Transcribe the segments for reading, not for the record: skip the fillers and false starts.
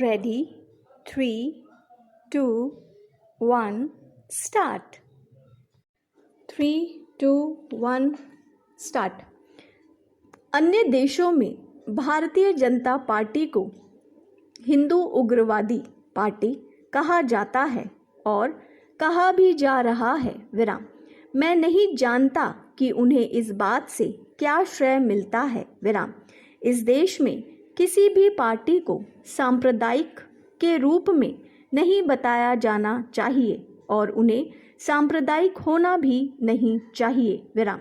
Ready? 3, 2, 1, start. 3, 2, 1, start. अन्य देशों में भारतीय जनता पार्टी को हिंदू उग्रवादी पार्टी कहा जाता है और कहा भी जा रहा है विराम। मैं नहीं जानता कि उन्हें इस बात से क्या श्रेय मिलता है विराम। इस देश में किसी भी पार्टी को सांप्रदायिक के रूप में नहीं बताया जाना चाहिए और उन्हें सांप्रदायिक होना भी नहीं चाहिए विराम।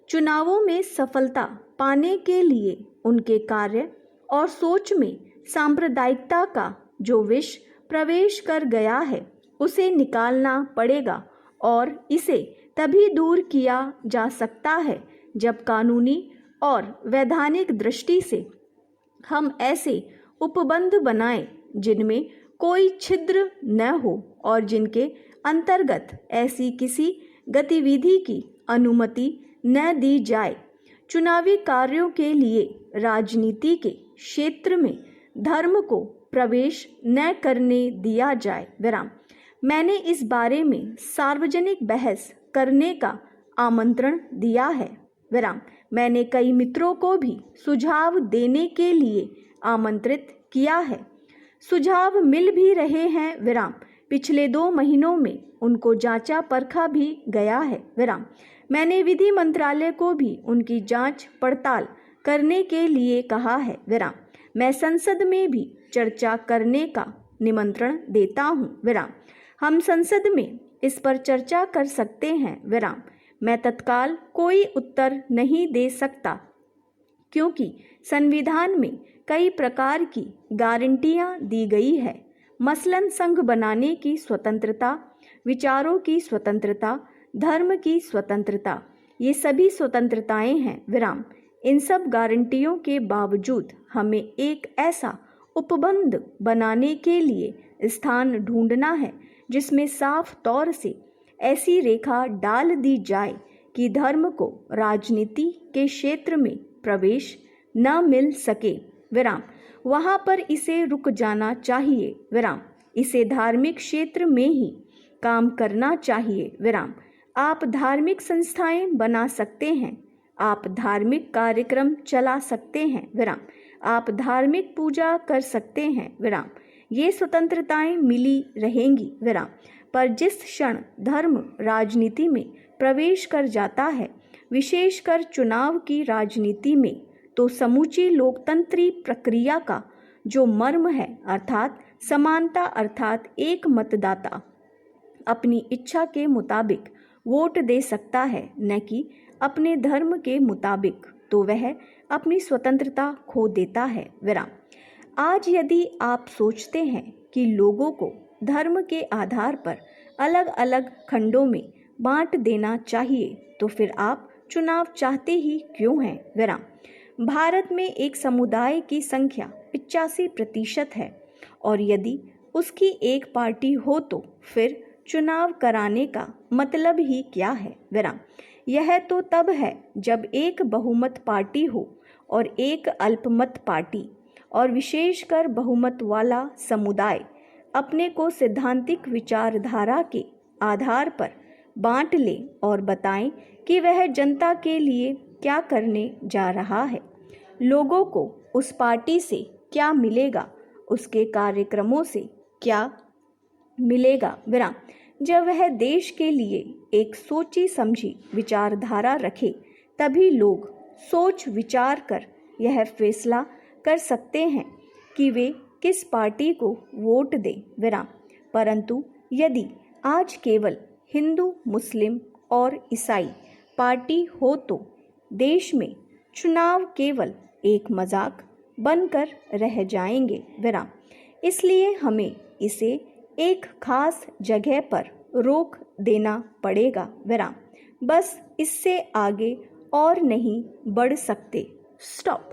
चुनावों में सफलता पाने के लिए उनके कार्य और सोच में सांप्रदायिकता का जो विष प्रवेश कर गया है उसे निकालना पड़ेगा और इसे तभी दूर किया जा सकता है जब कानूनी और वैधानिक दृष्टि से हम ऐसे उपबंध बनाएं जिनमें कोई छिद्र न हो और जिनके अंतर्गत ऐसी किसी गतिविधि की अनुमति न दी जाए। चुनावी कार्यों के लिए राजनीति के क्षेत्र में धर्म को प्रवेश न करने दिया जाए विराम। मैंने इस बारे में सार्वजनिक बहस करने का आमंत्रण दिया है विराम। मैंने कई मित्रों को भी सुझाव देने के लिए आमंत्रित किया है। सुझाव मिल भी रहे हैं विराम। पिछले 2 महीनों में उनको जांचा परखा भी गया है विराम। मैंने विधि मंत्रालय को भी उनकी जांच पड़ताल करने के लिए कहा है विराम। मैं संसद में भी चर्चा करने का निमंत्रण देता हूं विराम। हम संसद में इस पर चर्चा कर सकते हैं विराम। मैं तत्काल कोई उत्तर नहीं दे सकता क्योंकि संविधान में कई प्रकार की गारंटियां दी गई है, मसलन संघ बनाने की स्वतंत्रता, विचारों की स्वतंत्रता, धर्म की स्वतंत्रता। ये सभी स्वतंत्रताएं हैं विराम। इन सब गारंटियों के बावजूद हमें एक ऐसा उपबंध बनाने के लिए स्थान ढूंढना है जिसमें साफ तौर से ऐसी रेखा डाल दी जाए कि धर्म को राजनीति के क्षेत्र में प्रवेश न मिल सके विराम। वहां पर इसे रुक जाना चाहिए विराम। इसे धार्मिक क्षेत्र में ही काम करना चाहिए विराम। आप धार्मिक संस्थाएं बना सकते हैं, आप धार्मिक कार्यक्रम चला सकते हैं विराम। आप धार्मिक पूजा कर सकते हैं विराम। ये स्वतंत्रताएं मिली रहेंगी विराम। पर जिस क्षण धर्म राजनीति में प्रवेश कर जाता है, विशेषकर चुनाव की राजनीति में, तो समूची लोकतंत्री प्रक्रिया का जो मर्म है अर्थात समानता, अर्थात एक मतदाता अपनी इच्छा के मुताबिक वोट दे सकता है न कि अपने धर्म के मुताबिक, तो वह अपनी स्वतंत्रता खो देता है विराम। आज यदि आप सोचते हैं कि लोगों को धर्म के आधार पर अलग अलग खंडों में बांट देना चाहिए तो फिर आप चुनाव चाहते ही क्यों हैं विराम। भारत में एक समुदाय की संख्या 85% है और यदि उसकी एक पार्टी हो तो फिर चुनाव कराने का मतलब ही क्या है विराम। यह तो तब है जब एक बहुमत पार्टी हो और एक अल्पमत पार्टी और विशेषकर बहुमत वाला समुदाय अपने को सैद्धांतिक विचारधारा के आधार पर बांट ले और बताएं कि वह जनता के लिए क्या करने जा रहा है। लोगों को उस पार्टी से क्या मिलेगा, उसके कार्यक्रमों से क्या मिलेगा विराम। जब वह देश के लिए एक सोची समझी विचारधारा रखे तभी लोग सोच विचार कर यह फैसला कर सकते हैं कि वे किस पार्टी को वोट दें विराम। परंतु यदि आज केवल हिंदू, मुस्लिम और ईसाई पार्टी हो तो देश में चुनाव केवल एक मजाक बनकर रह जाएंगे विराम। इसलिए हमें इसे एक खास जगह पर रोक देना पड़ेगा विराम। बस इससे आगे और नहीं बढ़ सकते। स्टॉप।